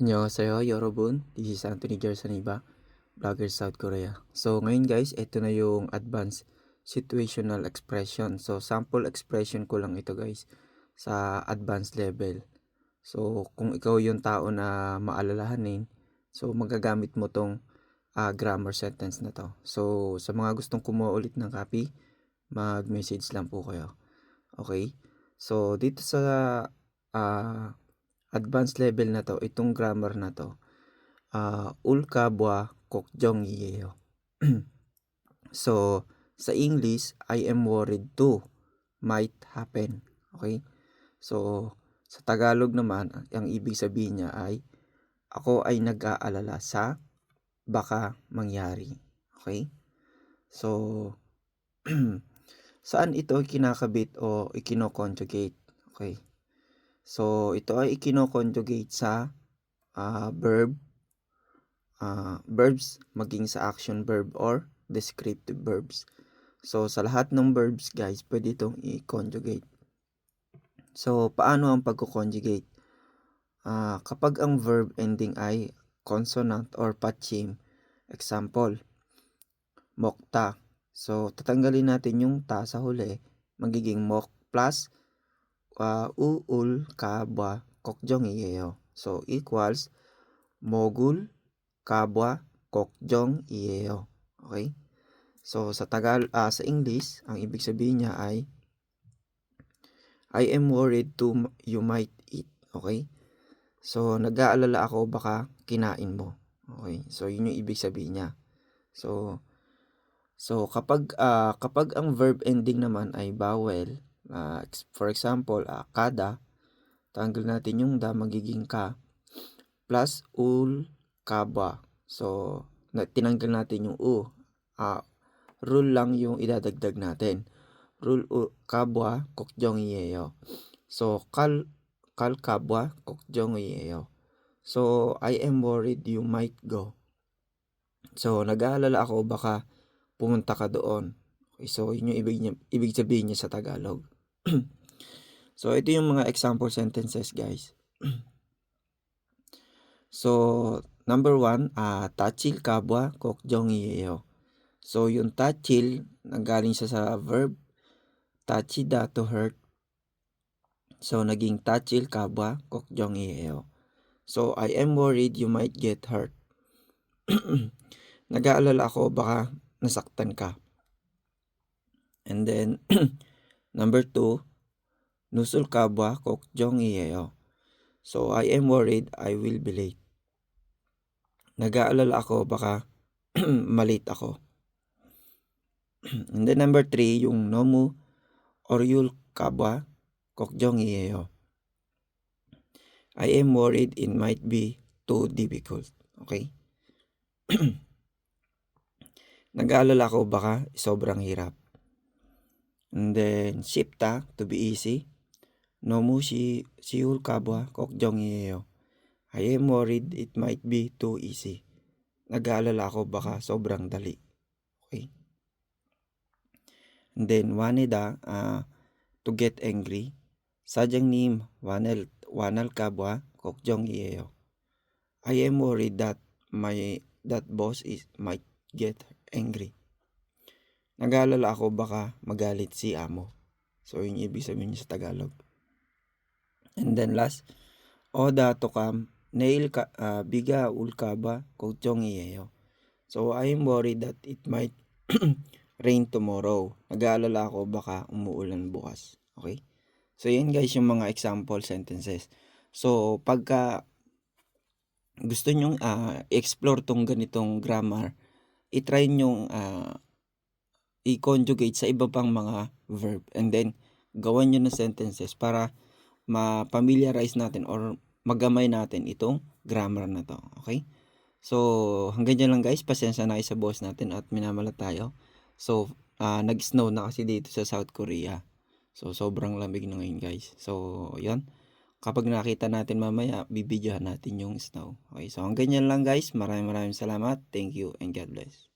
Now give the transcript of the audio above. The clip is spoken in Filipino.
Annyeonghaseyo, Yorobun. This is Anthony Gersaniba, vlogger South Korea. So ngayon guys, ito na yung advanced situational expression. So sample expression ko lang ito guys sa advanced level. So kung ikaw yung tao na maalalahanin, so magagamit mo tong grammar sentence na to. So sa mga gustong kumuha ulit ng copy, mag-message lang po kayo. Okay? So dito sa advanced level na to, itong grammar na to, ulkabwa kokjong이에요. So, sa English, I am worried too. Might happen. Okay? So, sa Tagalog naman, ang ibig sabihin niya ay, ako ay nag-aalala sa baka mangyari. Okay? So, saan ito kinakabit o ikino-conjugate? Okay? So, ito ay ikino-conjugate sa verbs, maging sa action verb or descriptive verbs. So, sa lahat ng verbs guys, pwede itong i-conjugate. So, paano ang pagko-conjugate? Kapag ang verb ending ay consonant or patchim, example, mokta. So, tatanggalin natin yung ta sa huli, magiging mok plus uul kabwa kokjong이에요. So, equals mogul kabwa kokjong이에요. Okay? So, sa sa English, ang ibig sabihin niya ay I am worried too you might eat. Okay? So, nag-aalala ako baka kinain mo. Okay? So, yun yung ibig sabihin niya. So kapag ang verb ending naman ay vowel, for example, kada, tanggal natin yung da, magiging ka, plus ul, kaba. So, tinanggal natin yung u. Rule lang yung idadagdag natin. Rule kabwa kokjong이에요. So, kal kabwa kokjong이에요. So, I am worried you might go. So, nag-aalala ako baka pumunta ka doon. Okay, so, yun yung ibig sabihin niya sa Tagalog. So, ito yung mga example sentences, guys. So, number 1, tachil kabwa kokjong이에요. So, yung tachil, nanggaling siya sa verb, tachida to hurt. So, naging tachil kabwa kokjong이에요. So, I am worried you might get hurt. Nag-aalala ako baka nasaktan ka. And then, number 2, nusul kabwa kokjong이에요. So, I am worried I will be late. Nag-aalala ako baka malate ako. And then number 3, yung nomu oryul kabwa kokjong이에요. I am worried it might be too difficult. Okay? Nag-aalala ako baka sobrang hirap. And then shipta, to be easy. Nomu siul kabwa kokjong이에요. I am worried it might be too easy. Nag-aalala ako baka sobrang dali. Okay? And then waneda, to get angry. 사장님 wanal kabwa kokjong이에요. I am worried that boss might get angry. Nag-aalala ako baka magalit si amo. So yun ibig sabihin niya sa Tagalog. And then last, oda tokam nail biga ulkaba kokjong이에요. So I am worried that it might rain tomorrow. Nag-aalala ako baka umuulan bukas. Okay? So yan guys yung mga example sentences. So pagka gusto nyong explore tong ganitong grammar, i-try nyong i-conjugate sa iba pang mga verb, and then gawan nyo ng sentences para ma-familiarize natin or magamay natin itong grammar na to. Okay? So hanggang dyan lang guys, pasensya na kayo sa boss natin at minamalat tayo. So nag-snow na kasi dito sa South Korea. So sobrang lamig na ngayon guys. So yan, kapag nakita natin mamaya, bibidyohan natin yung snow. Okay, so hanggang dyan lang guys, maraming salamat. Thank you and God bless.